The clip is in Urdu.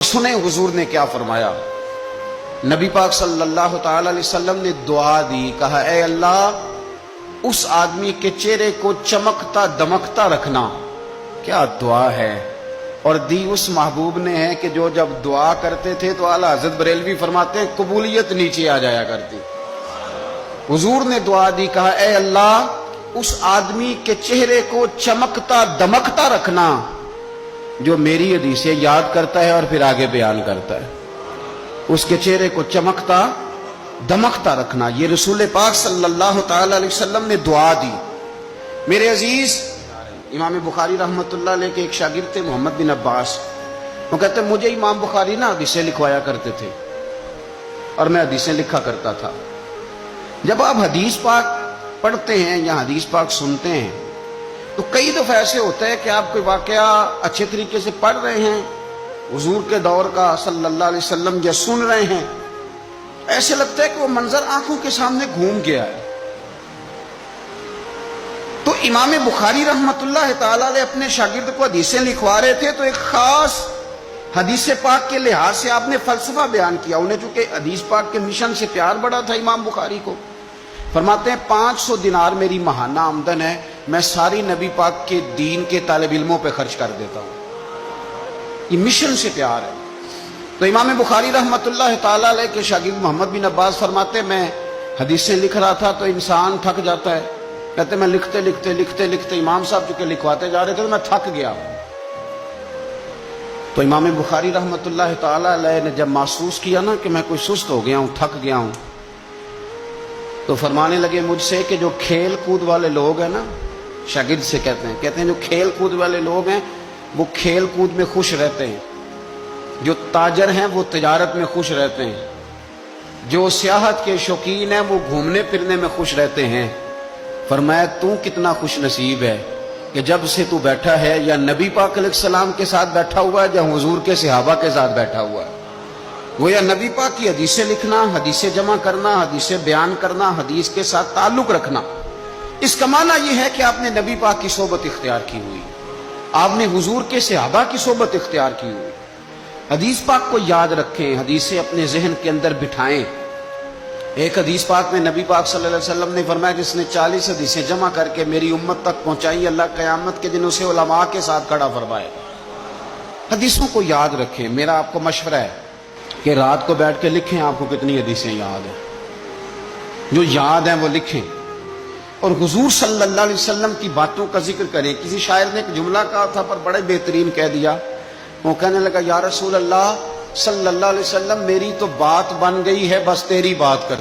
سنیں حضور نے کیا فرمایا۔ نبی پاک صلی اللہ تعالی علیہ وسلم نے دعا دی، کہا اے اللہ اس آدمی کے چہرے کو چمکتا دمکتا رکھنا۔ کیا دعا ہے، اور دی اس محبوب نے ہے کہ جو جب دعا کرتے تھے تو اعلیٰ حضرت بریلوی فرماتے ہیں قبولیت نیچے آ جایا کرتی۔ حضور نے دعا دی، کہا اے اللہ اس آدمی کے چہرے کو چمکتا دمکتا رکھنا جو میری حدیثیں یاد کرتا ہے اور پھر آگے بیان کرتا ہے۔ اس کے چہرے کو چمکتا دمکتا رکھنا، یہ رسول پاک صلی اللہ تعالی علیہ وسلم نے دعا دی۔ میرے عزیز، امام بخاری رحمت اللہ علیہ کے ایک شاگرد تھے محمد بن عباس، وہ کہتے ہیں مجھے امام بخاری نا حدیثیں لکھوایا کرتے تھے اور میں حدیثیں لکھا کرتا تھا۔ جب آپ حدیث پاک پڑھتے ہیں یا حدیث پاک سنتے ہیں تو کئی دفعہ ایسے ہوتا ہے کہ آپ کوئی واقعہ اچھے طریقے سے پڑھ رہے ہیں حضور کے دور کا صلی اللہ علیہ وسلم، یا سن رہے ہیں، ایسے لگتا ہے کہ وہ منظر آنکھوں کے سامنے گھوم گیا ہے۔ تو امام بخاری رحمت اللہ تعالی علیہ اپنے شاگرد کو حدیثیں لکھوا رہے تھے تو ایک خاص حدیث پاک کے لحاظ سے آپ نے فلسفہ بیان کیا۔ انہیں چونکہ حدیث پاک کے مشن سے پیار بڑا تھا امام بخاری کو، فرماتے ہیں 500 دینار میری ماہانہ آمدن ہے، میں ساری نبی پاک کے دین کے طالب علموں پہ خرچ کر دیتا ہوں۔ یہ مشن سے پیار ہے۔ تو امام بخاری رحمت اللہ تعالی علیہ کے شاگرد محمد بن عباس فرماتے ہیں میں حدیثیں لکھ رہا تھا تو انسان تھک جاتا ہے، کہتے میں لکھتے لکھتے امام صاحب چونکہ لکھواتے جا رہے تھے تو میں تھک گیا۔ تو امام بخاری رحمت اللہ تعالی علیہ نے جب محسوس کیا نا کہ میں کوئی سست ہو گیا ہوں، تھک گیا ہوں، تو فرمانے لگے مجھ سے کہ جو کھیل کود والے لوگ ہیں نا، شاگرد سے کہتے ہیں جو کھیل کود والے لوگ ہیں وہ کھیل کود میں خوش رہتے ہیں، جو تاجر ہیں وہ تجارت میں خوش رہتے ہیں، جو سیاحت کے شوقین ہیں وہ گھومنے پھرنے میں خوش رہتے ہیں۔ فرمایا تو کتنا خوش نصیب ہے کہ جب سے تو بیٹھا ہے یا نبی پاک علیہ السلام کے ساتھ بیٹھا ہوا ہے یا حضور کے صحابہ کے ساتھ بیٹھا ہوا ہے۔ وہ یا نبی پاک کی حدیثیں لکھنا، حدیثیں جمع کرنا، حدیثیں بیان کرنا، حدیث کے ساتھ تعلق رکھنا، اس کا معنی یہ ہے کہ آپ نے نبی پاک کی صحبت اختیار کی ہوئی، آپ نے حضور کے صحابہ کی صحبت اختیار کی ہوئی۔ حدیث پاک کو یاد رکھیں، حدیثیں اپنے ذہن کے اندر بٹھائیں۔ ایک حدیث پاک میں نبی پاک صلی اللہ علیہ وسلم نے فرمایا جس نے 40 حدیثیں جمع کر کے میری امت تک پہنچائی، اللہ قیامت کے دن اسے علماء کے ساتھ کھڑا فرمائے۔ حدیثوں کو یاد رکھیں۔ میرا آپ کو مشورہ ہے کہ رات کو بیٹھ کے لکھیں آپ کو کتنی حدیثیں یاد ہیں، جو یاد ہیں وہ لکھیں، اور حضور صلی اللہ علیہ وسلم کی باتوں کا ذکر کریں۔ کسی شاعر نے ایک جملہ کہا تھا پر بڑے بہترین کہہ دیا، وہ کہنے لگا یا رسول اللہ صلی اللہ علیہ وسلم میری تو بات بن گئی ہے، بس تیری بات کر